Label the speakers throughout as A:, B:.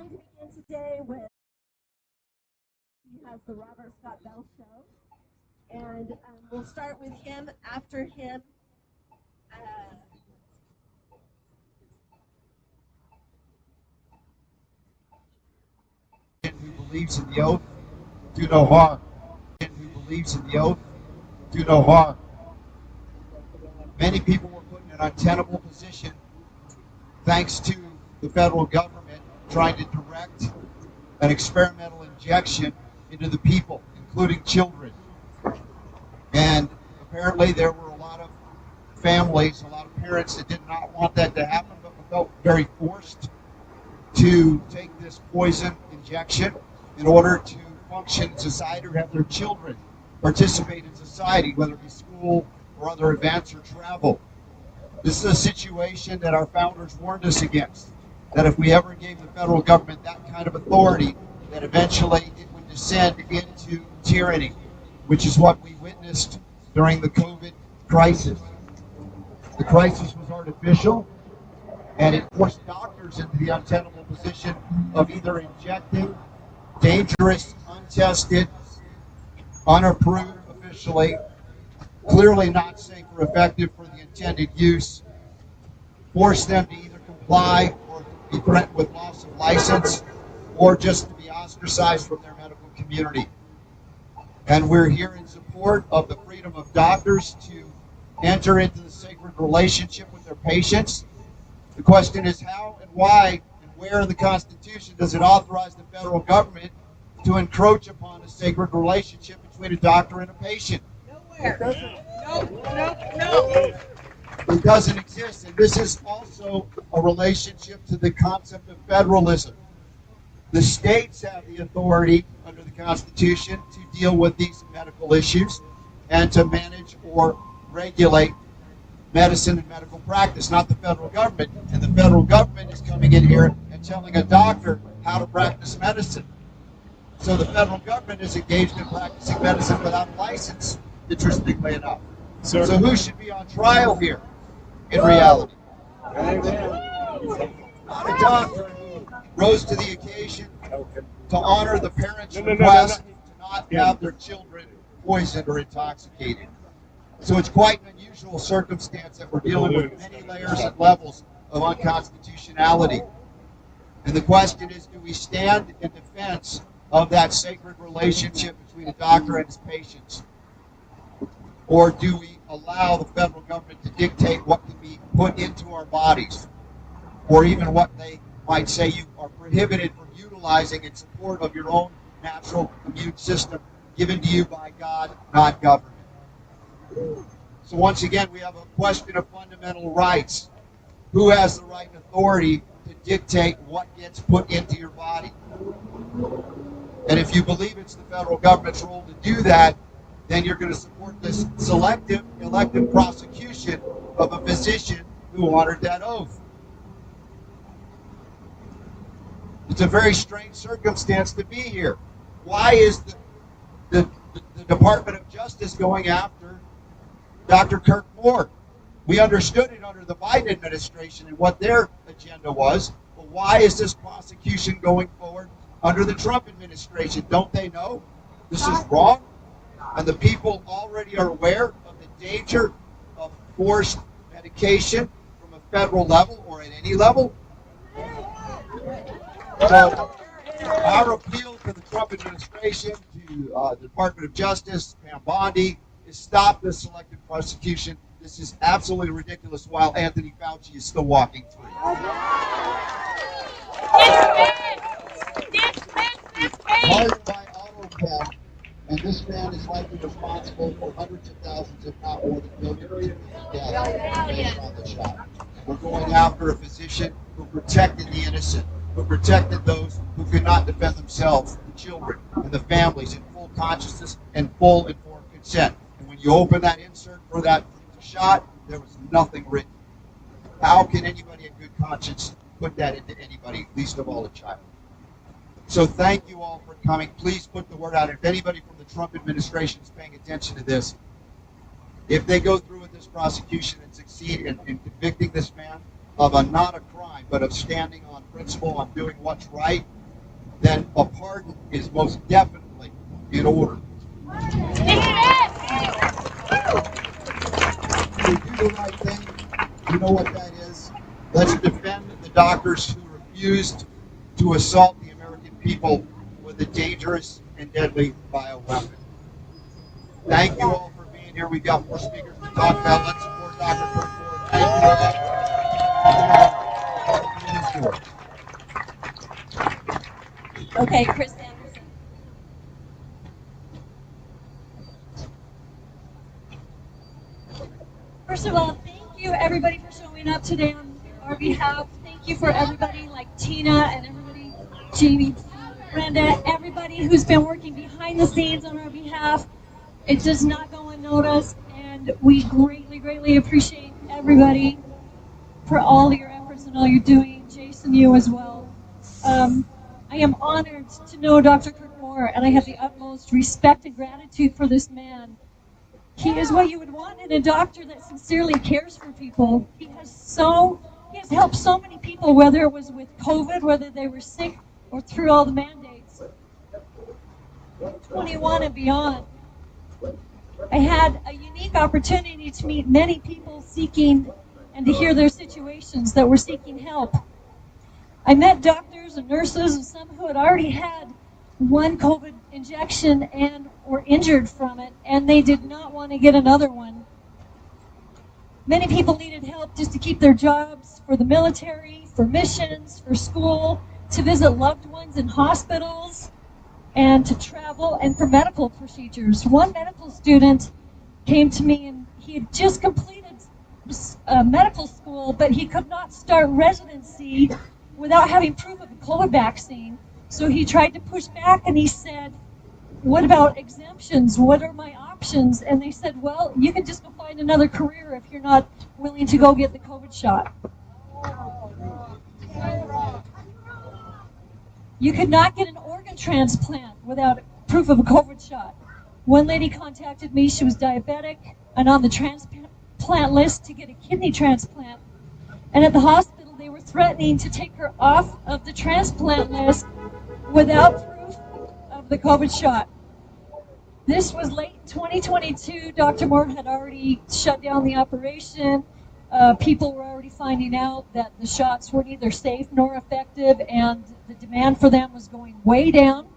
A: going to begin today with, he has the Robert Scott Bell Show, and we'll start with him. After him,
B: who believes in the oath, do no harm. Who believes in the oath, do no harm. Many people were put in an untenable position thanks to the federal government trying to direct an experimental injection into the people, including children. And apparently there were a lot of families, a lot of parents that did not want that to happen, but felt very forced to take this poison injection in order to function in society or have their children participate in society, whether it be school or other events or travel. This is a situation that our founders warned us against, that if we ever gave the federal government that kind of authority, that eventually it would descend into tyranny, which is what we witnessed during the COVID crisis. The crisis was artificial, and it forced doctors into the untenable position of either injecting dangerous, untested, unapproved officially, clearly not safe or effective for the intended use, force them to either comply or be threatened with loss of license, or just to be ostracized from their medical community. And we're here in support of the freedom of doctors to enter into the sacred relationship with their patients. The question is how and why and where in the Constitution does it authorize the federal government to encroach upon a sacred relationship between a doctor and a patient?
A: nowhere.
C: No.
B: It doesn't exist, and this is also a relationship to the concept of federalism. The states have the authority under the Constitution to deal with these medical issues and to manage or regulate medicine and medical practice, not the federal government. And the federal government is coming in here and telling a doctor how to practice medicine. So the federal government is engaged in practicing medicine without a license, interestingly enough. So who should be on trial here in reality? Not a doctor who rose to the occasion to honor the parents' request to not have their children poisoned or intoxicated. So it's quite an unusual circumstance that we're dealing with many layers and levels of unconstitutionality. And the question is, do we stand in defense of that sacred relationship between a doctor and his patients? Or do we allow the federal government to dictate what can be put into our bodies? Or even what they might say you are prohibited from utilizing in support of your own natural immune system given to you by God, not government. So once again, we have a question of fundamental rights. Who has the right and authority to dictate what gets put into your body? And if you believe it's the federal government's role to do that, then you're going to support this selective elective prosecution of a physician who honored that oath. It's a very strange circumstance to be here. Why is the Department of Justice going after Dr. Kirk Moore? We understood it under the Biden administration and what their agenda was, but why is this prosecution going forward under the Trump administration? Don't they know this is wrong? And the people already are aware of the danger of forced medication from a federal level or at any level. So our appeal to the Trump administration, to the Department of Justice, Pam Bondi, is stop this selective prosecution. This is absolutely ridiculous while Anthony Fauci is still walking through. Pardoned by AutoPen, and this man is likely responsible for hundreds of thousands, if not more than millions of deaths based on the shot. We're going after a physician who protected the innocent, who protected those who could not defend themselves, the children and the families in full consciousness and full informed consent. And when you open that insert for that shot, there was nothing written. How can anybody in good conscience put that into anybody, least of all a child? So thank you all for coming. Please put the word out. If anybody from the Trump administration is paying attention to this, if they go through with this prosecution and succeed in convicting this man of not a crime, but of standing on principle, on doing what's right, then a pardon is most definitely in order. If we do the right thing, you know what that is? Let's defend the doctors who refused to assault the American people with a dangerous and deadly bioweapon. Thank you all for being here. We've got more speakers to talk about. Let's support Dr. Kirk Moore. Thank
A: you. Okay, Chris Anderson. First of all, thank you everybody for showing up today on our behalf. Thank you for everybody like Tina and everybody, Jamie, Brenda, everybody who's been working behind the scenes on our behalf. It does not go unnoticed, and we greatly, greatly appreciate everybody for all your efforts and all you're doing. Jason, you as well. I am honored to know Dr. Kirk Moore, and I have the utmost respect and gratitude for this man. He is what you would want in a doctor that sincerely cares for people. He has helped so many people, whether it was with COVID, whether they were sick, or through all the mandates. 21 and beyond. I had a unique opportunity to meet many people seeking and to hear their situations that were seeking help. I met doctors and nurses and some who had already had one COVID injection and were injured from it, and they did not want to get another one. Many people needed help just to keep their jobs, for the military, for missions, for school, to visit loved ones in hospitals, and to travel, and for medical procedures. One medical student came to me, and he had just completed medical school, but he could not start residency without having proof of a COVID vaccine. So he tried to push back, and he said, what about exemptions? What are my options? And they said, well, you can just go find another career if you're not willing to go get the COVID shot. You could not get an organ transplant without proof of a COVID shot. One lady contacted me, she was diabetic and on the transplant list to get a kidney transplant. And at the hospital, they were threatening to take her off of the transplant list without proof of the COVID shot. This was late 2022. Dr. Moore had already shut down the operation. People were already finding out that the shots were neither safe nor effective, and the demand for them was going way down.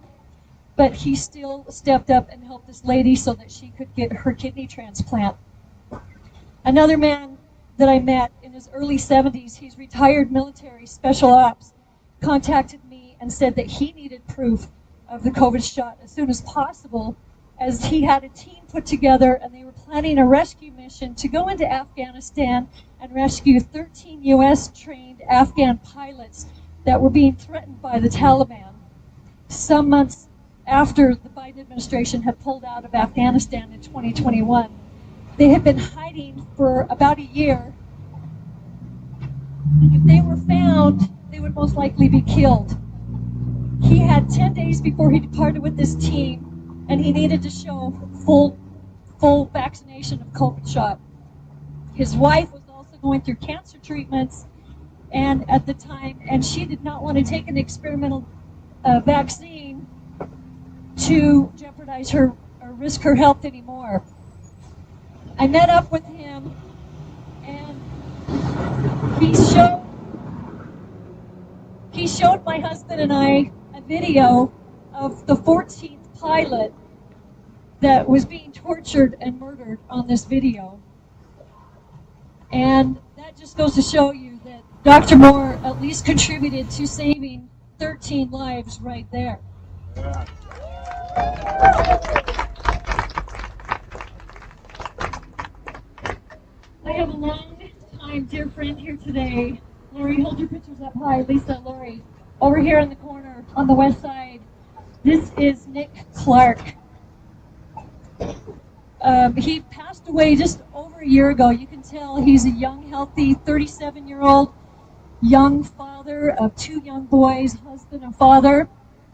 A: But he still stepped up and helped this lady so that she could get her kidney transplant. Another man that I met in his early 70s, he's retired military special ops, contacted me and said that he needed proof of the COVID shot as soon as possible, as he had a team put together and they were planning a rescue mission to go into Afghanistan and rescue 13 U.S. trained Afghan pilots that were being threatened by the Taliban. Some months after the Biden administration had pulled out of Afghanistan in 2021, they had been hiding for about a year. And if they were found, they would most likely be killed. He had 10 days before he departed with this team, and he needed to show full vaccination of COVID shot. His wife was also going through cancer treatments, and at the time, and she did not want to take an experimental vaccine to jeopardize her or risk her health anymore. I met up with him, and he showed my husband and I a video of the 14th pilot that was being tortured and murdered on this video. And that just goes to show you that Dr. Moore at least contributed to saving 13 lives right there. Yeah. I have a long-time dear friend here today. Lori, hold your pictures up high. Lisa, Lori. Over here in the corner on the west side, this is Nick Clark. He passed away just over a year ago. You can tell he's a young, healthy, 37-year-old young father of 2 young boys, husband and father.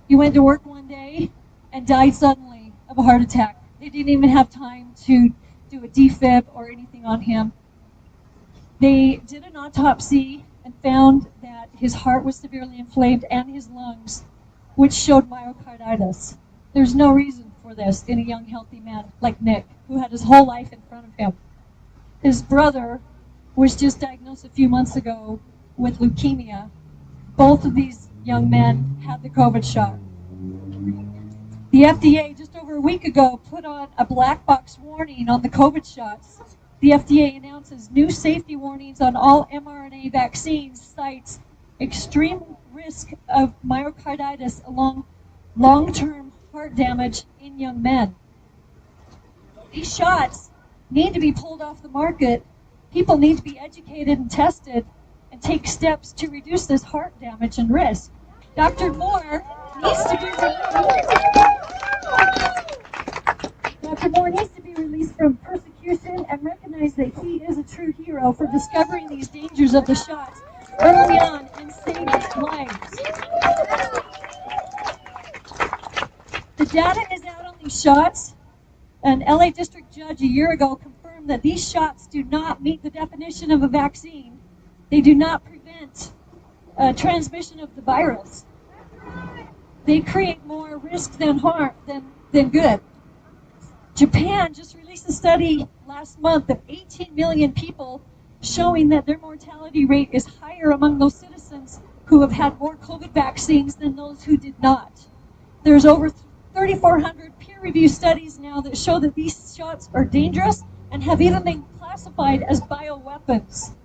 A: He went to work one day and died suddenly of a heart attack. They didn't even have time to do a defib or anything on him. They did an autopsy and found that his heart was severely inflamed and his lungs. which showed myocarditis. There's no reason for this in a young, healthy man like Nick, who had his whole life in front of him. His brother was just diagnosed a few months ago with leukemia. Both of these young men had the COVID shot. The FDA just over a week ago put on a black box warning on the COVID shots. The FDA announces new safety warnings on all mRNA vaccines, cites extreme risk of myocarditis along long-term heart damage in young men. These shots need to be pulled off the market. People need to be educated and tested and take steps to reduce this heart damage and risk. Dr. Moore needs to be released from persecution and recognize that he is a true hero for discovering these dangers of the shots early on and saving lives. The data is out on these shots. An LA district judge a year ago confirmed that these shots do not meet the definition of a vaccine. They do not prevent transmission of the virus. They create more risk than harm than good. Japan just released a study last month of 18 million people showing that their mortality rate is higher among those citizens who have had more COVID vaccines than those who did not. There's over 3,400 peer-reviewed studies now that show that these shots are dangerous and have even been classified as bioweapons.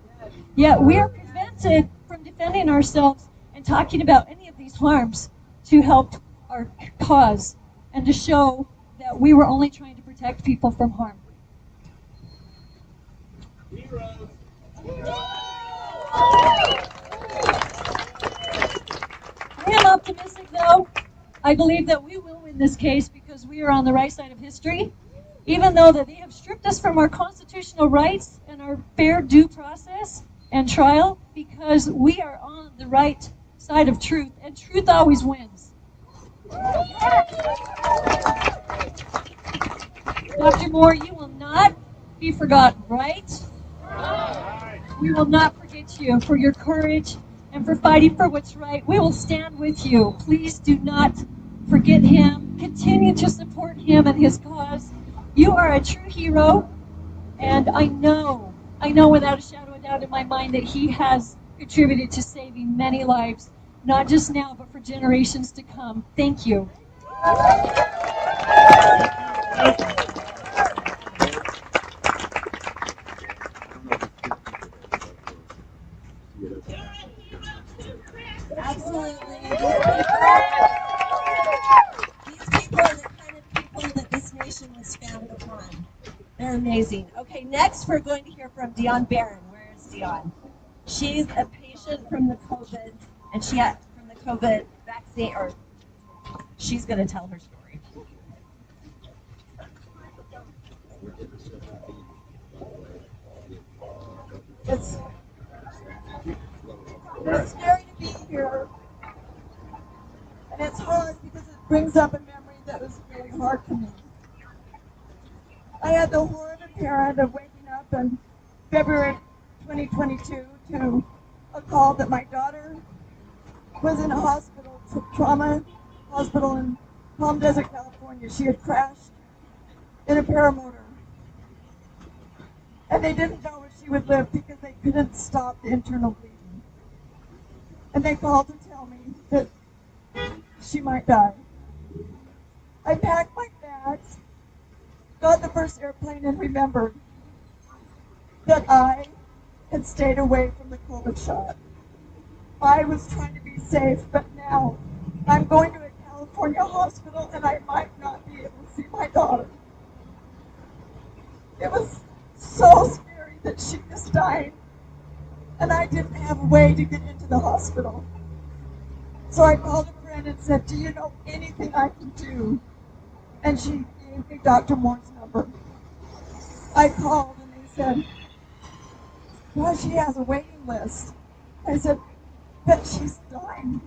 A: Yet we are prevented from defending ourselves and talking about any of these harms to help our cause and to show that we were only trying to protect people from harm.
C: Heroes.
A: I am optimistic, though. I believe that we will win this case because we are on the right side of history. Even though that they have stripped us from our constitutional rights and our fair due process and trial, because we are on the right side of truth, and truth always wins. Dr. Moore, you will not be forgotten, right? We will not forget you for your courage and for fighting for what's right. We will stand with you. Please do not forget him. Continue to support him and his cause. You are a true hero, and I know without a shadow of doubt in my mind that he has contributed to saving many lives, not just now, but for generations to come. Thank you.
D: Absolutely. These people are the kind of people that this nation was founded upon. They're amazing. Okay, next we're going to hear from Dion Barron. Where is Dion? She's a patient from the COVID, and she had from the COVID vaccine, or she's going to tell her story.
E: It's scary to be here, and it's hard because it brings up a memory that was really hard for me. I had the horror of a parent of waking up in February 2022 to a call that my daughter was in a hospital, trauma hospital in Palm Desert, California. She had crashed in a paramotor, and they didn't know if she would live because they couldn't stop the internal bleeding. And they called to tell me that she might die. I packed my bags, got the first airplane, and remembered that I had stayed away from the COVID shot. I was trying to be safe, but now I'm going to a California hospital and I might not be able to see my daughter. It was so scary that she was dying, and I didn't have a way to get into the hospital. So I called a friend and said, do you know anything I can do? And she gave me Dr. Moore's number. I called and they said, well, she has a waiting list. I said, but she's dying.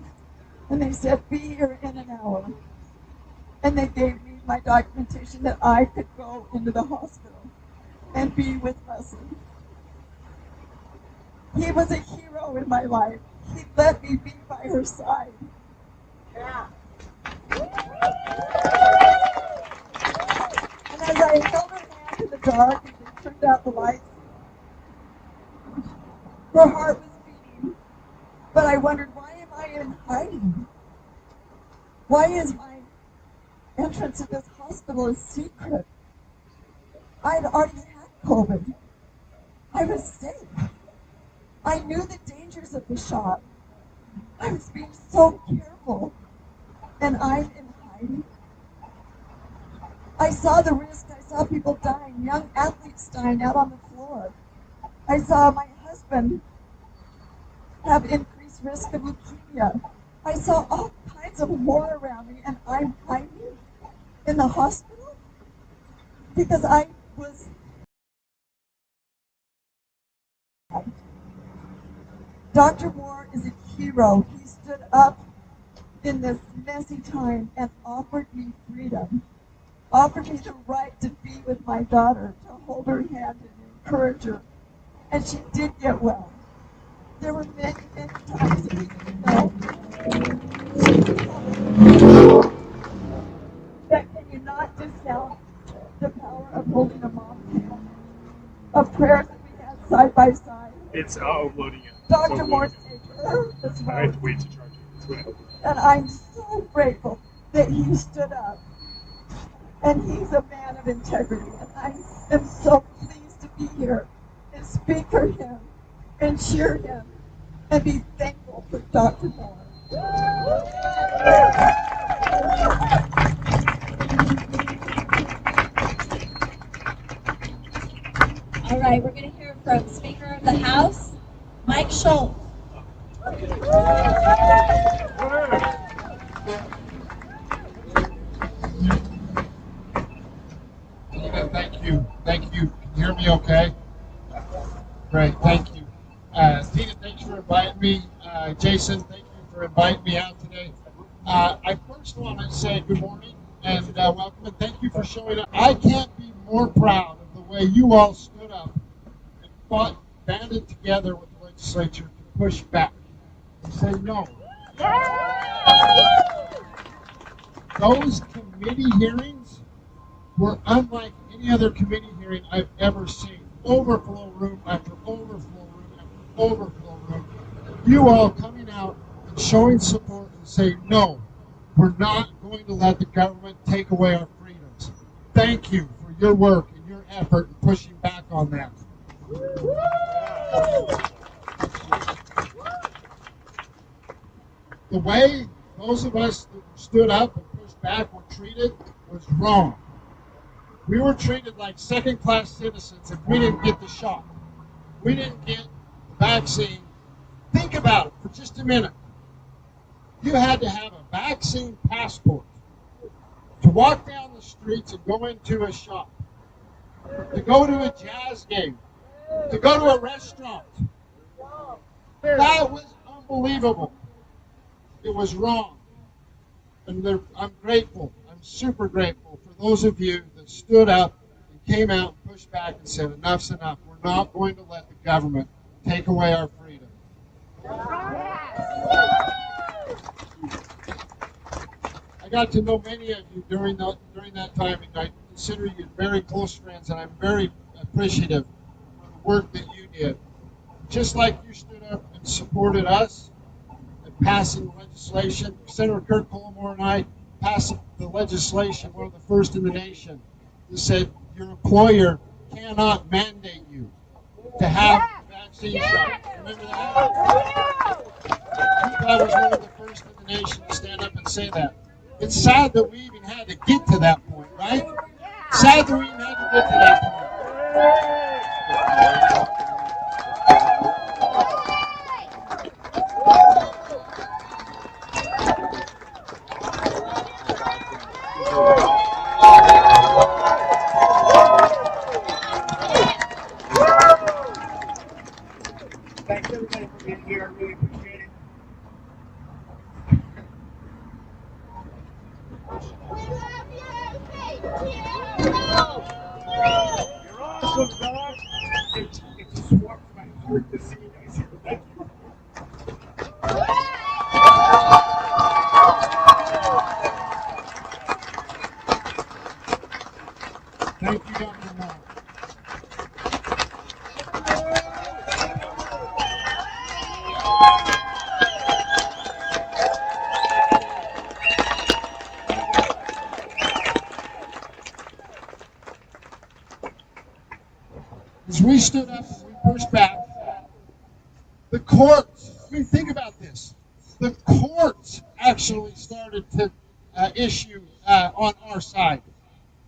E: And they said, be here in an hour. And they gave me my documentation that I could go into the hospital and be with Leslie. He was a hero in my life. He let me be by her side.
D: Yeah.
E: dark and they turned out the lights. Her heart was beating, but I wondered, why am I in hiding? Why is my entrance to this hospital a secret? I had already had COVID. I was safe. I knew the dangers of the shot. I was being so careful, and I'm in hiding. I saw the risk. I saw people dying, young athletes dying out on the floor. I saw my husband have increased risk of leukemia. I saw all kinds of horror around me, and I'm hiding in the hospital because I was. Dr. Moore is a hero. He stood up in this messy time and offered me freedom, offered me the right to be with my daughter, to hold her hand and encourage her. And she did get well. There were many, many times that we felt that can you not discount the power of holding a mom's hand, of prayers that we had side by side.
C: It's loading it.
E: Dr. Moore saved her as well.
C: I have to wait to charge it. It's waiting.
E: And I'm so grateful that he stood up. And he's a man of integrity. And I am so pleased to be here and speak for him and cheer him and be thankful for Dr. Moore.
D: All right, we're going to hear from Speaker of the House, Mike Schultz.
F: Thank you. Thank you. Can you hear me okay? Great. Thank you. Tina, thanks for inviting me. Jason, thank you for inviting me out today. I first want to say good morning and welcome, and thank you for showing up. I can't be more proud of the way you all stood up and fought, banded together with the legislature to push back and say no. Those committee hearings were unlike any other committee hearing I've ever seen. Overflow room after overflow room after overflow room. You all coming out and showing support and saying, no, we're not going to let the government take away our freedoms. Thank you for your work and your effort in pushing back on that. The way those of us that stood up and pushed back were treated was wrong. We were treated like second-class citizens if we didn't get the shot. We didn't get the vaccine. Think about it for just a minute. You had to have a vaccine passport to walk down the streets and go into a shop, to go to a jazz game, to go to a restaurant. That was unbelievable. It was wrong. And I'm grateful. I'm super grateful for those of you that stood up and came out and pushed back and said, enough's enough. We're not going to let the government take away our freedom. I got to know many of you during that time, and I consider you very close friends, and I'm very appreciative of the work that you did. Just like you stood up and supported us in passing legislation, Senator Kirk Moore and I passed the legislation, one of the first in the nation, that said your employer cannot mandate you to have a vaccine shot. Remember that? I was one of the first in the nation to stand up and say that. It's sad that we even had to get to that point, right? Sad that we even had to get to that point.
C: Thanks everybody for being here. I really appreciate it. You're awesome, dog. It's a swap my heart to see you guys here. Thank you. Thank you, Dr. Moore.
F: As we stood up and we pushed back, the courts, think about this. The courts actually started to issue on our side,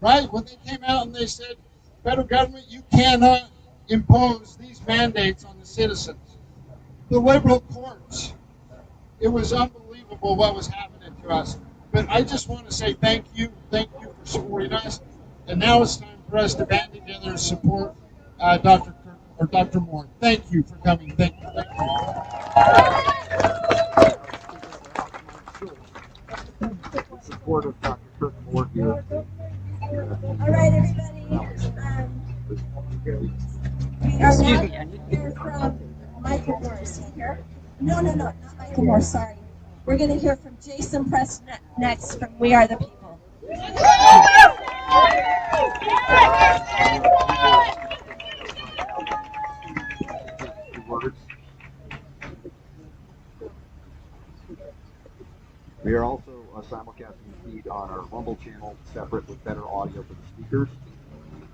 F: right? When they came out and they said, federal government, you cannot impose these mandates on the citizens. The liberal courts, it was unbelievable what was happening to us. But I just want to say thank you for supporting us. And now it's time for us to band together and support Dr. Kirk or Dr. Moore. Thank you for coming. Thank you.
B: Support of Dr. Kirk Moore here.
D: All right, everybody. We are now going to hear from Michael Moore. Is he here? No, not Michael Moore. Sorry. We're going to hear from Jason Preston next from We Are the People.
B: We are also simulcasting the feed on our Rumble channel, separate with better audio for the speakers.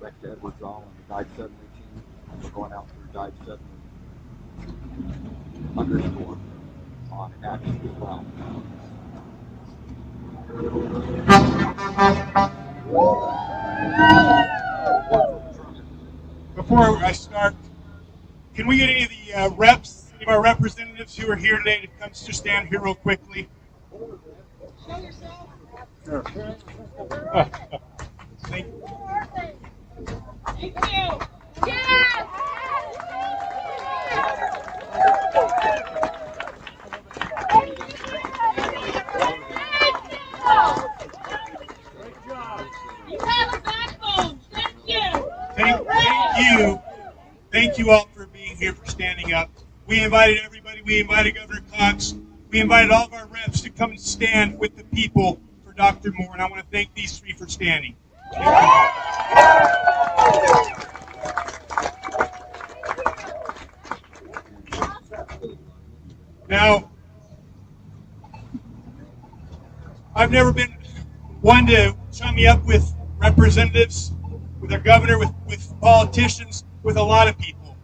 B: Back to Edward Zoll and the Dive 7 routine. We're going out through Dive 7 _ on action as well.
C: Before I start, can we get any of the reps, any of our representatives who are here today to come just stand here real quickly? Show yourself. Sure. Thank you. Thank you. Yeah.
G: You have a backbone. Thank you.
C: Thank you all for being here, for standing up. We invited everybody. We invited Governor Cox. We invited all of our reps to come and stand with the people for Dr. Moore, and I want to thank these three for standing. Now, I've never been one to chummy up with representatives, with our governor, with politicians, with a lot of people.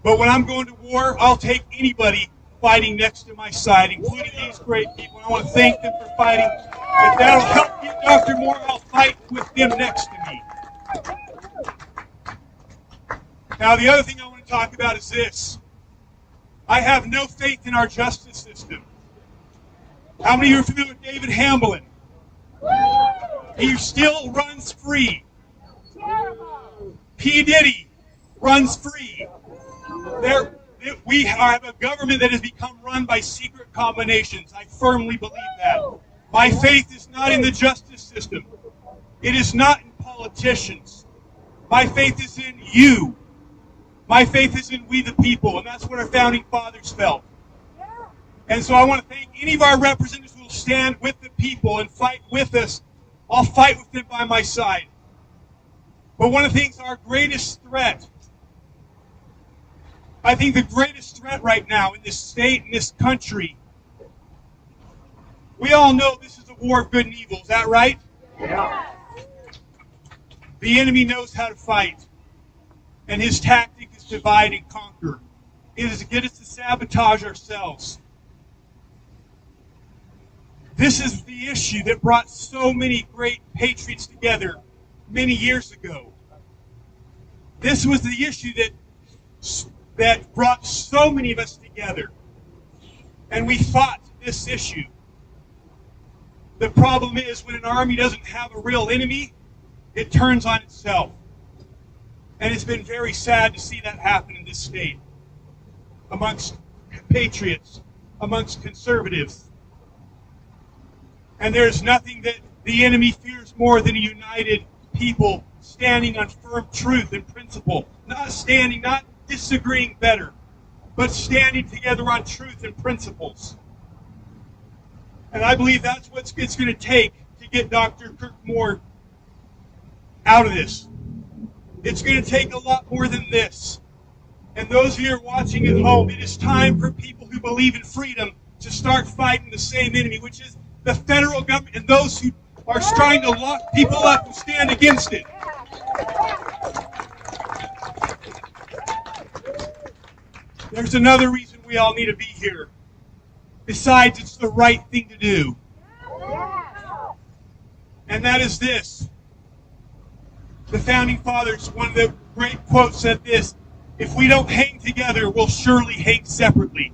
C: But when I'm going to war, I'll take anybody fighting next to my side, including these great people. And I want to thank them for fighting. If that'll help get Dr. Moore, I'll fight with them next to me. Now, the other thing I want to talk about is this. I have no faith in our justice system. How many of you are familiar with David Hamblin? He still runs free. P. Diddy runs free. We have a government that has become run by secret combinations. I firmly believe that. My faith is not in the justice system. It is not in politicians. My faith is in you. My faith is in we the people, and that's what our founding fathers felt. And so I want to thank any of our representatives who will stand with the people and fight with us. I'll fight with them by my side. But one of the things, our greatest threat, I think the greatest threat right now in this state, in this country, we all know this is a war of good and evil. Is that right? Yeah. The enemy knows how to fight. And his tactic is divide and conquer. It is to get us to sabotage ourselves. This is the issue that brought so many great patriots together many years ago. This was the issue that brought so many of us together. And we fought this issue. The problem is when an army doesn't have a real enemy, it turns on itself. And it's been very sad to see that happen in this state, amongst patriots, amongst conservatives. And there's nothing that the enemy fears more than a united people standing on firm truth and principle. Not disagreeing better, but standing together on truth and principles. And I believe that's what it's going to take to get Dr. Kirk Moore out of this. It's going to take a lot more than this. And those of you who are watching at home, it is time for people who believe in freedom to start fighting the same enemy, which is the federal government and those who are trying to lock people up and stand against it. There's another reason we all need to be here. Besides, it's the right thing to do. And that is this. The Founding Fathers, one of the great quotes said this: if we don't hang together, we'll surely hang separately.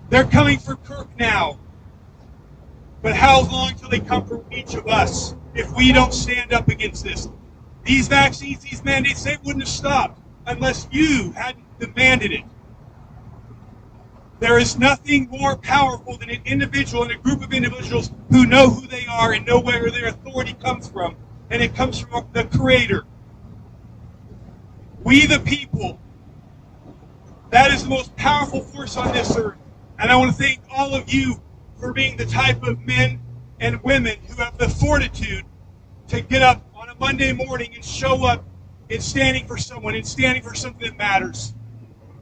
C: They're coming for Kirk now. But how long till they come for each of us if we don't stand up against this? These vaccines, these mandates, they wouldn't have stopped unless you hadn't demanded it. There is nothing more powerful than an individual and a group of individuals who know who they are and know where their authority comes from. And it comes from the Creator. We the people. That is the most powerful force on this earth. And I want to thank all of you for being the type of men and women who have the fortitude to get up on a Monday morning and show up and standing for someone and standing for something that matters.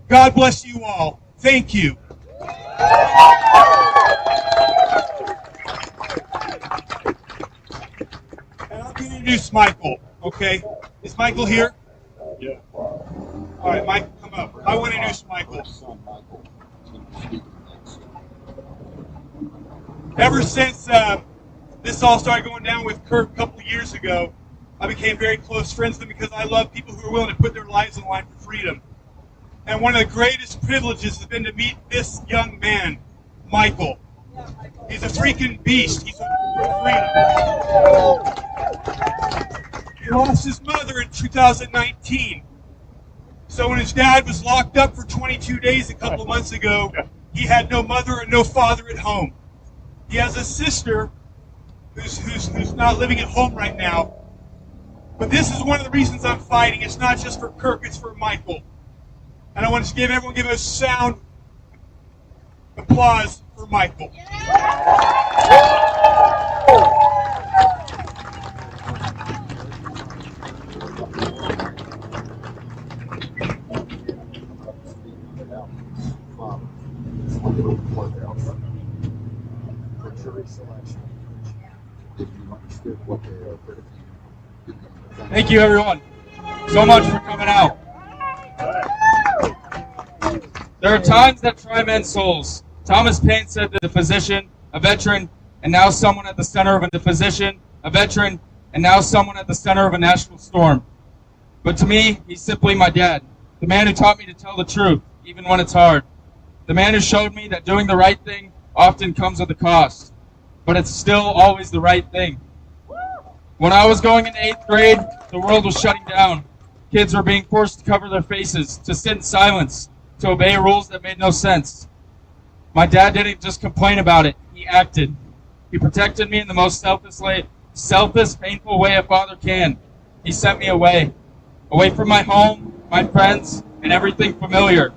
C: God bless you all. Thank you. And I'll introduce Michael, okay? Is Michael here? Yeah. All right, Michael, come up. I want to introduce Michael. Ever since this all started going down with Kirk a couple of years ago, I became very close friends with him because I love people who are willing to put their lives on the line for freedom. And one of the greatest privileges has been to meet this young man, Michael. He's a freaking beast. He's for freedom. He lost his mother in 2019. So when his dad was locked up for 22 days a couple of months ago, he had no mother and no father at home. He has a sister who's not living at home right now. But this is one of the reasons I'm fighting. It's not just for Kirk, it's for Michael. And I want to give everyone a sound applause for Michael.
H: Thank you, everyone, so much for coming out. There are times that try men's souls. Thomas Paine said that a physician, a veteran, and now someone at the center of a physician, a veteran, and now someone at the center of a national storm. But to me, he's simply my dad, the man who taught me to tell the truth, even when it's hard. The man who showed me that doing the right thing often comes with a cost, but it's still always the right thing. When I was going into 8th grade, the world was shutting down. Kids were being forced to cover their faces, to sit in silence, to obey rules that made no sense. My dad didn't just complain about it, he acted. He protected me in the most selfless, painful way a father can. He sent me away from my home, my friends, and everything familiar,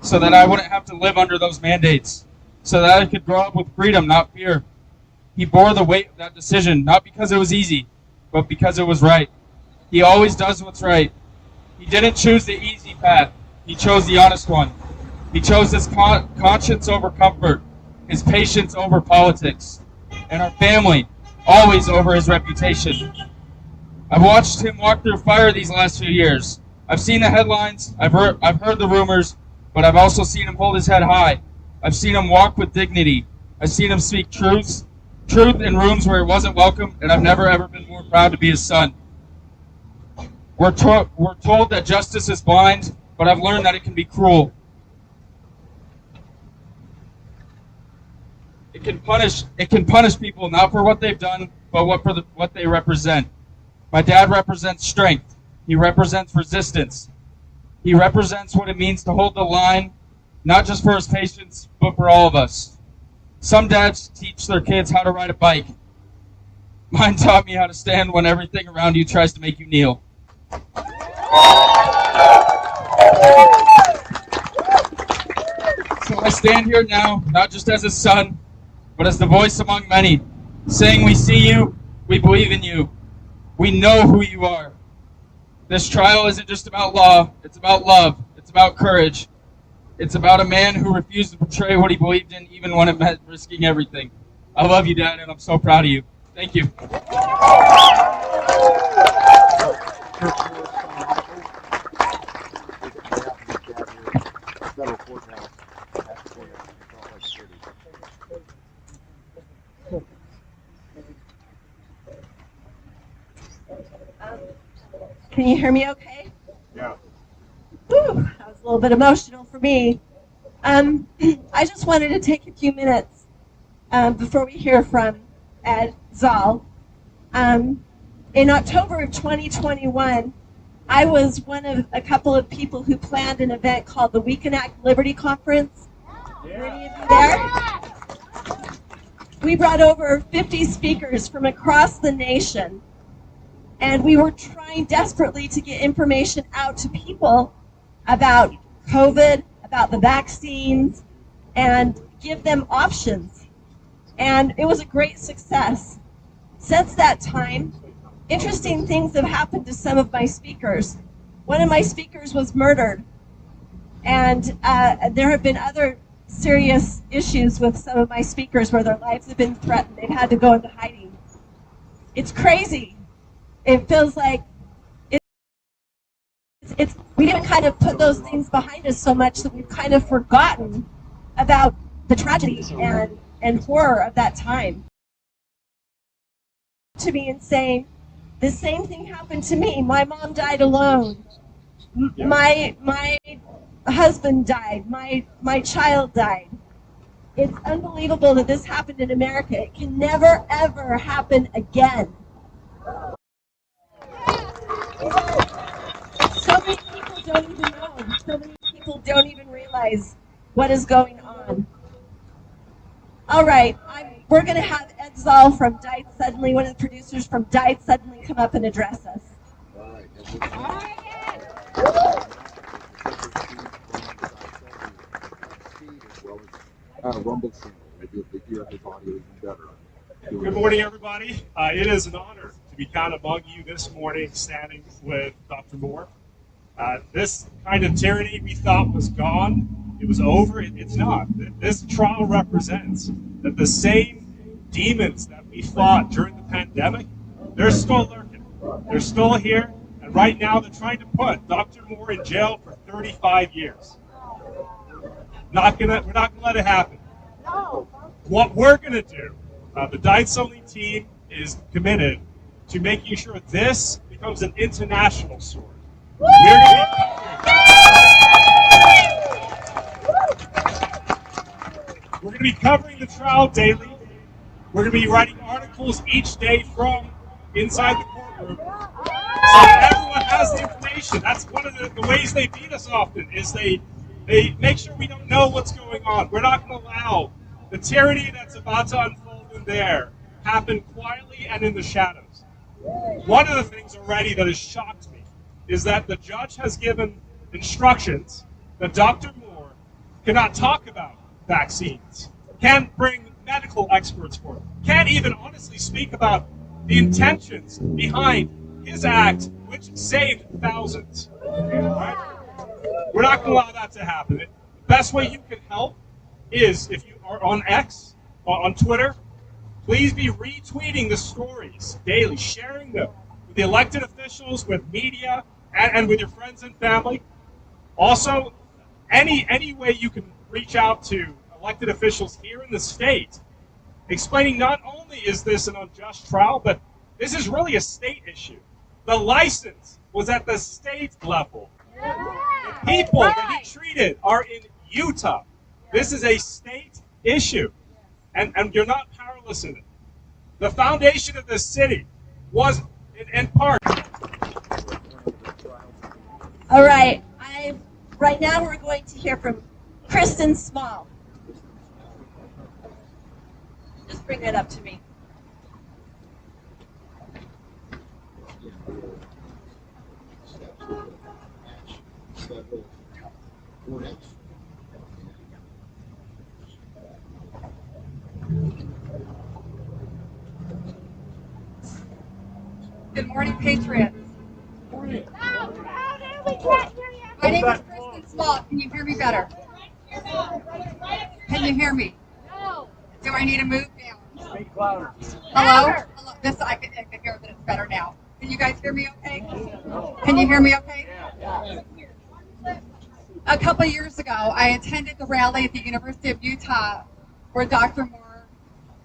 H: so that I wouldn't have to live under those mandates, so that I could grow up with freedom, not fear. He bore the weight of that decision, not because it was easy, but because it was right. He always does what's right. He didn't choose the easy path. He chose the honest one. He chose his conscience over comfort, his patience over politics, and our family always over his reputation. I've watched him walk through fire these last few years. I've seen the headlines, I've heard the rumors, but I've also seen him hold his head high. I've seen him walk with dignity. I've seen him speak truth in rooms where it wasn't welcome, and I've never ever been more proud to be his son. We're told that justice is blind, but I've learned that it can be cruel. It can punish people not for what they've done, but what they represent. My dad represents strength. He represents resistance. He represents what it means to hold the line, not just for his patients, but for all of us. Some dads teach their kids how to ride a bike. Mine taught me how to stand when everything around you tries to make you kneel. So I stand here now, not just as his son, but as the voice among many, saying we see you, we believe in you, we know who you are. This trial isn't just about law, it's about love, it's about courage. It's about a man who refused to betray what he believed in, even when it meant risking everything. I love you, Dad, and I'm so proud of you. Thank you.
D: Can you hear me okay?
C: Yeah.
D: Whew, that was a little bit emotional for me. I just wanted to take a few minutes before we hear from Ed Zoll. In October of 2021, I was one of a couple of people who planned an event called the We Can Act Liberty Conference. Were any of you there? We brought over 50 speakers from across the nation, and we were trying desperately to get information out to people about COVID, about the vaccines, and give them options. And it was a great success. Since that time, interesting things have happened to some of my speakers. One of my speakers was murdered, and there have been other serious issues with some of my speakers where their lives have been threatened. They've had to go into hiding. It's crazy. It feels like we didn't kind of put those things behind us so much that we've kind of forgotten about the tragedy and horror of that time. To me and saying, the same thing happened to me. My mom died alone. My husband died. My child died. It's unbelievable that this happened in America. It can never, ever happen again. So many people don't even know. So many people don't even realize what is going on. All right, we're going to have Ed Zoll from Died Suddenly, one of the producers from Died Suddenly, come up and address us.
C: Good morning, everybody. It is an honor to be kind among you this morning, standing with Dr. Moore. This kind of tyranny we thought was gone, it was over, it's not. This trial represents that the same demons that we fought during the pandemic, they're still lurking. They're still here, and right now they're trying to put Dr. Moore in jail for 35 years. We're not gonna let it happen. What we're gonna do, the Died Suddenly team is committed to making sure this becomes an international story. We're going to be covering the trial daily. We're going to be writing articles each day from inside the courtroom, so everyone has the information. That's one of the ways they beat us often, is they make sure we don't know what's going on. We're not going to allow the tyranny that's about to unfold in there happen quietly and in the shadows. One of the things already that has shocked me is that the judge has given instructions that Dr. Moore cannot talk about vaccines, can't bring medical experts forward, can't even honestly speak about the intentions behind his act, which saved thousands. Right? We're not going to allow that to happen. The best way you can help is, if you are on X, or on Twitter, please be retweeting the stories daily, sharing them with the elected officials, with media, and with your friends and family. Also, any way you can reach out to elected officials here in the state, explaining not only is this an unjust trial, but this is really a state issue. The license was at the state level. The people that he treated are in Utah. This is a state issue, and you're not powerless in it. The foundation of this city was, in part.
D: All right, right now we're going to hear from Kristen Small. Just bring it up to me.
I: Good morning, Patriots.
G: Louder, we can't hear you.
I: My name is Kristen Small. Can you hear me better? Can you hear me?
G: No.
I: Do I need to move down?
C: Speak louder.
I: Hello? Hello? This I can hear that it's better now. Can you guys hear me okay? Can you hear me okay? A couple years ago, I attended the rally at the University of Utah where Dr. Moore,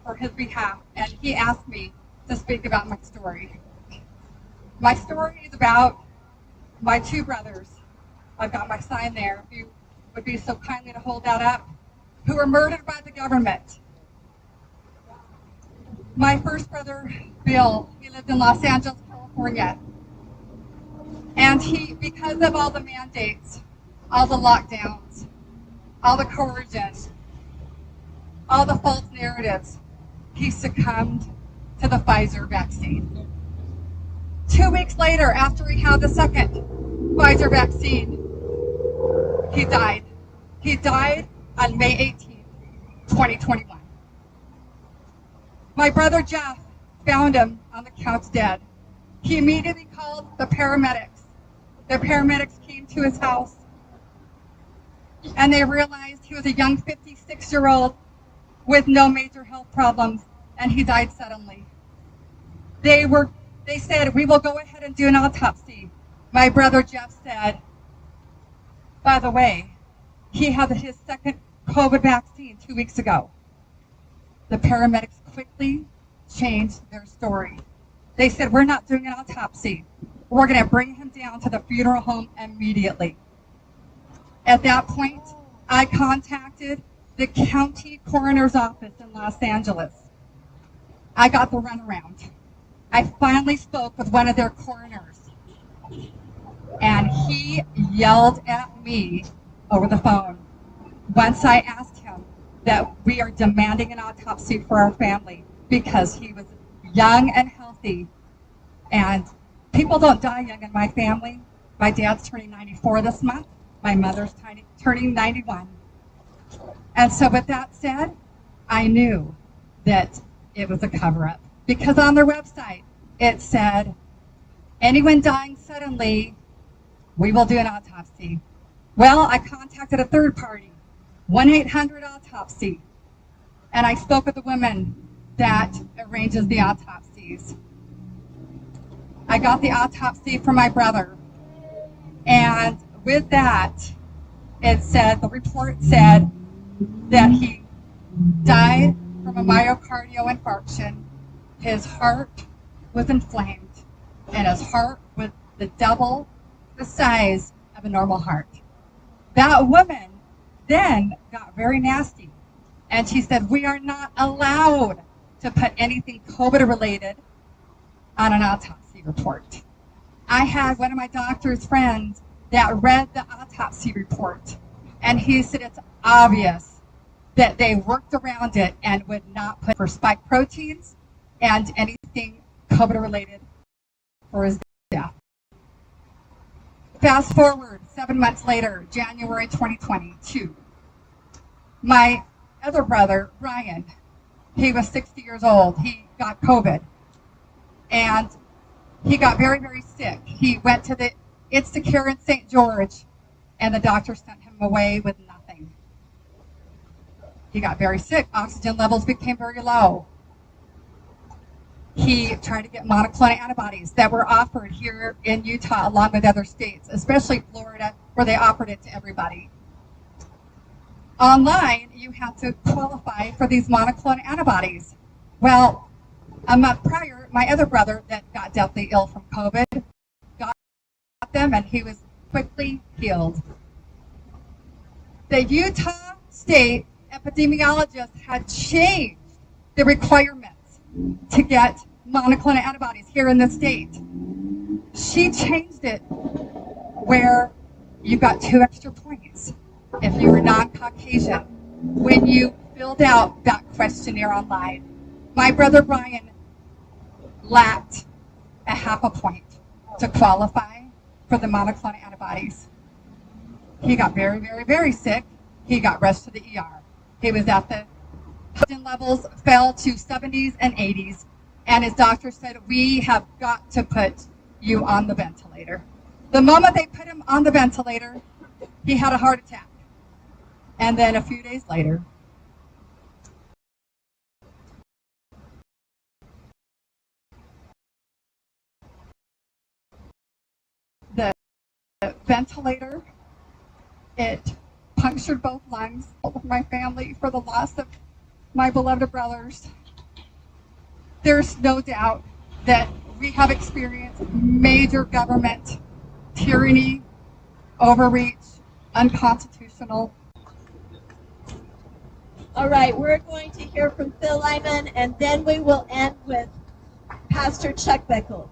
I: for his behalf, and he asked me to speak about my story. My story is about my two brothers, I've got my sign there, if you would be so kindly to hold that up, who were murdered by the government. My first brother, Bill, he lived in Los Angeles, California. And he, because of all the mandates, all the lockdowns, all the coercion, all the false narratives, he succumbed to the Pfizer vaccine. 2 weeks later, after he had the second Pfizer vaccine, he died. He died on May 18th, 2021. My brother Jeff found him on the couch dead. He immediately called the paramedics. The paramedics came to his house and they realized he was a young 56-year-old with no major health problems, and he died suddenly. They said, we will go ahead and do an autopsy. My brother Jeff said, by the way, he had his second COVID vaccine 2 weeks ago. The paramedics quickly changed their story. They said, we're not doing an autopsy. We're going to bring him down to the funeral home immediately. At that point, I contacted the county coroner's office in Los Angeles. I got the runaround. I finally spoke with one of their coroners, and he yelled at me over the phone once I asked him that we are demanding an autopsy for our family because he was young and healthy, and people don't die young in my family. My dad's turning 94 this month. My mother's turning 91. And so with that said, I knew that it was a cover-up because on their website it said, anyone dying suddenly, we will do an autopsy. Well, I contacted a third party, 1-800-AUTOPSY, and I spoke with the woman that arranges the autopsies. I got the autopsy for my brother, and with that, it said, the report said that he died from a myocardial infarction. His heart was inflamed, and his heart was double the size of a normal heart. That woman then got very nasty, and she said, we are not allowed to put anything COVID-related on an autopsy report. I had one of my doctor's friends that read the autopsy report, and he said it's obvious that they worked around it and would not put for spike proteins and anything COVID-related for his death. Fast forward 7 months later, January 2022, my other brother, Brian, he was 60 years old. He got COVID, and he got very, very sick. He went to the Instacare in St. George, and the doctor sent him away with nothing. He got very sick. Oxygen levels became very low. He tried to get monoclonal antibodies that were offered here in Utah along with other states, especially Florida, where they offered it to everybody. Online, you have to qualify for these monoclonal antibodies. Well, a month prior, my other brother that got deathly ill from COVID got them, and he was quickly healed. The Utah State epidemiologist had changed the requirements to get monoclonal antibodies here in the state. She changed it where you got 2 extra points if you were non-Caucasian when you filled out that questionnaire online. My brother Brian lacked a half a point to qualify for the monoclonal antibodies. He got very, very, very sick. He got rushed to the ER. He was at the oxygen levels fell to 70s and 80s, and his doctor said, we have got to put you on the ventilator. The moment they put him on the ventilator, he had a heart attack. And then a few days later, the ventilator, it punctured both lungs of my family for the loss of my beloved brothers. There's no doubt that we have experienced major government tyranny, overreach, unconstitutional.
D: All right, we're going to hear from Phil Lyman, and then we will end with Pastor Chuck Beckel.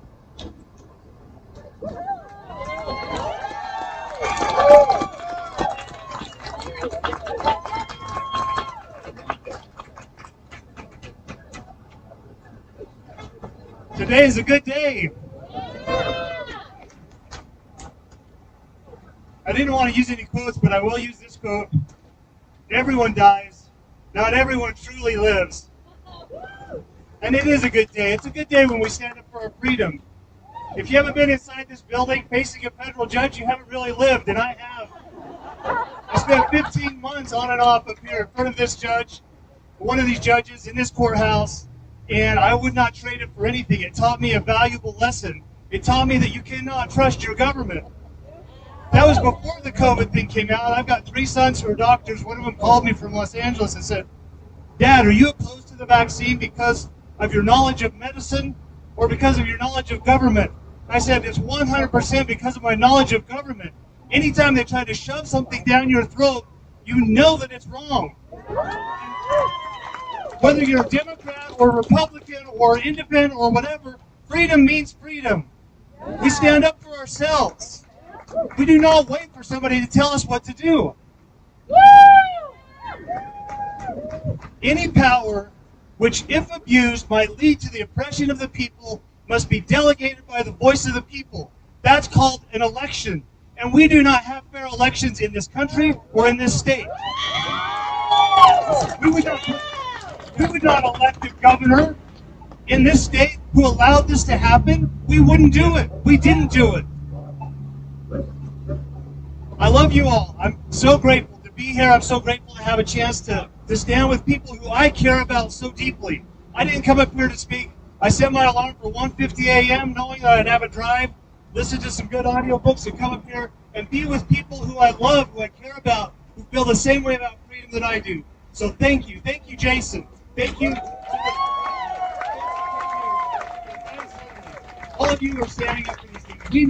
C: Today is a good day. I didn't want to use any quotes, but I will use this quote. Everyone dies. Not everyone truly lives. And it is a good day. It's a good day when we stand up for our freedom. If you haven't been inside this building facing a federal judge, you haven't really lived, and I have. I spent 15 months on and off up here in front of this judge, one of these judges in this courthouse, and I would not trade it for anything. It taught me a valuable lesson. It taught me that you cannot trust your government. That was before the COVID thing came out. I've got 3 sons who are doctors. One of them called me from Los Angeles and said, "Dad, are you opposed to the vaccine because of your knowledge of medicine or because of your knowledge of government?" I said, "It's 100% because of my knowledge of government. Anytime they try to shove something down your throat, you know that it's wrong. Whether you're a Democrat or Republican or independent or whatever, freedom means freedom. We stand up for ourselves. We do not wait for somebody to tell us what to do." Any power which, if abused, might lead to the oppression of the people must be delegated by the voice of the people. That's called an election. And we do not have fair elections in this country or in this state. We would not elect a governor in this state who allowed this to happen. We wouldn't do it. We didn't do it. I love you all. I'm so grateful to be here. I'm so grateful to have a chance to stand with people who I care about so deeply. I didn't come up here to speak. I set my alarm for 1:50 a.m. knowing that I'd have a drive, listen to some good audiobooks, and come up here and be with people who I love, who I care about, who feel the same way about freedom that I do. So thank you. Thank you, Jason. Thank you. All of you who are standing up for these things. We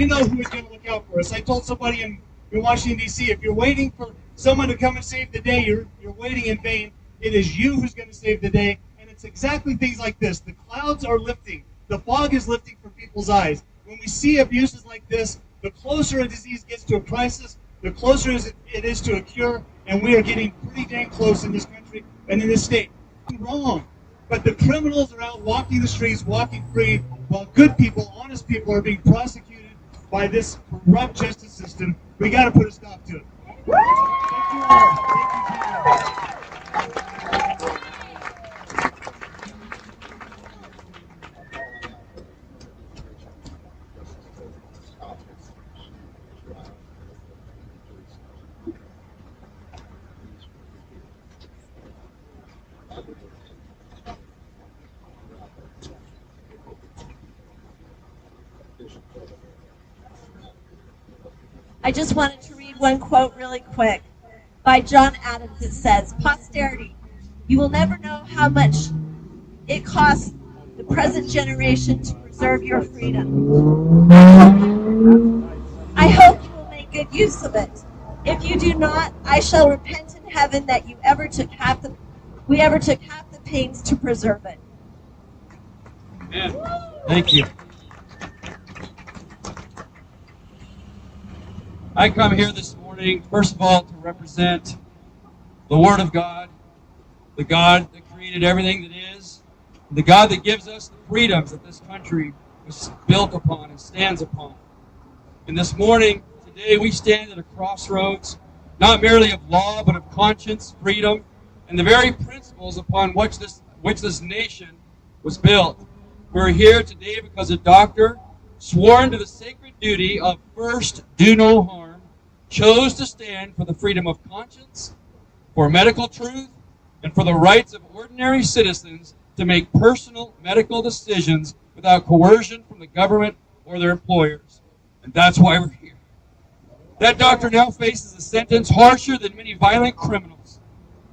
C: know who is going to look out for us. I told somebody in Washington, D.C., if you're waiting for someone to come and save the day, you're waiting in vain. It is you who's going to save the day. And it's exactly things like this. The clouds are lifting. The fog is lifting from people's eyes. When we see abuses like this, the closer a disease gets to a crisis, the closer it is to a cure, and we are getting pretty dang close in this country and in this state. I'm wrong. But the criminals are out walking the streets, walking free, while good people, honest people, are being prosecuted by this corrupt justice system. We got to put a stop to it. Thank you all. Thank you.
D: I just wanted to read one quote really quick by John Adams. It says, "Posterity, you will never know how much it costs the present generation to preserve your freedom. I hope you will make good use of it. If you do not, I shall repent in heaven that we ever took half the pains to preserve it."
H: Amen. Thank you. I come here this morning, first of all, to represent the Word of God, the God that created everything that is, the God that gives us the freedoms that this country was built upon and stands upon. And this morning, today, we stand at a crossroads, not merely of law, but of conscience, freedom, and the very principles upon which this nation was built. We're here today because a doctor, sworn to the sacred duty of first do no harm, chose to stand for the freedom of conscience, for medical truth, and for the rights of ordinary citizens to make personal medical decisions without coercion from the government or their employers. And that's why we're here. That doctor now faces a sentence harsher than many violent criminals,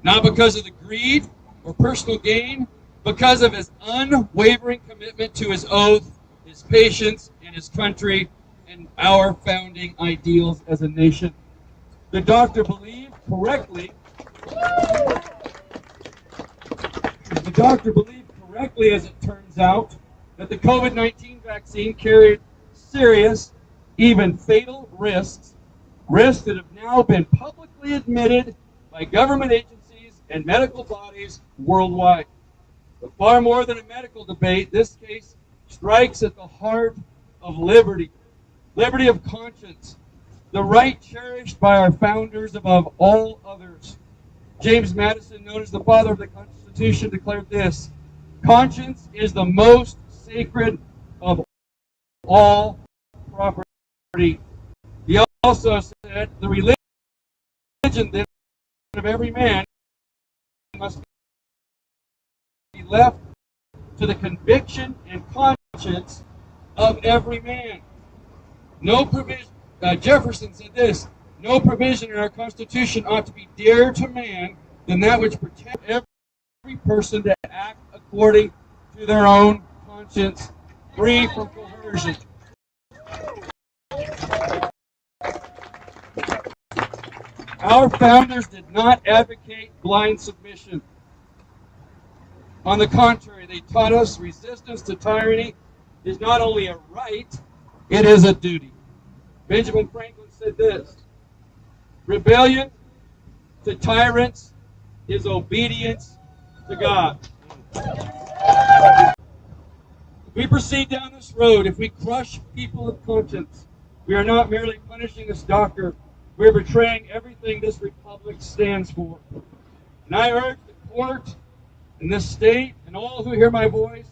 H: not because of the greed or personal gain, because of his unwavering commitment to his oath, his patience, and his country,
J: and our founding ideals as a nation. The doctor believed correctly, as it turns out, that the COVID-19 vaccine carried serious, even fatal risks that have now been publicly admitted by government agencies and medical bodies worldwide. But far more than a medical debate, this case strikes at the heart of liberty, liberty of conscience, the right cherished by our founders above all others. James Madison, known as the father of the Constitution, declared this: conscience is the most sacred of all property. He also said the religion then of every man must be left to the conviction and conscience of every man. No provision, Jefferson said this, no provision in our Constitution ought to be dearer to man than that which protects every person to act according to their own conscience, free from coercion. Our founders did not advocate blind submission. On the contrary, they taught us resistance to tyranny is not only a right, it is a duty. Benjamin Franklin said this: rebellion to tyrants is obedience to God. If we proceed down this road, if we crush people of conscience, we are not merely punishing this doctor, we are betraying everything this republic stands for. And I urge the court in this state and all who hear my voice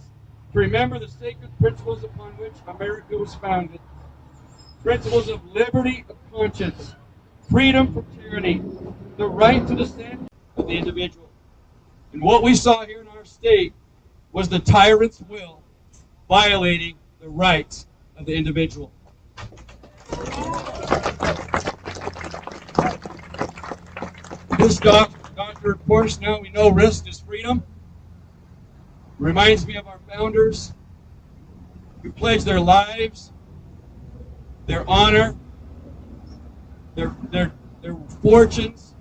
J: to remember the sacred principles upon which America was founded. Principles of liberty of conscience, freedom from tyranny, the right to dissent of the individual. And what we saw here in our state was the tyrant's will violating the rights of the individual. This doctor, of course, now we know risk is freedom. Reminds me of our founders who pledged their lives, their honor, their fortunes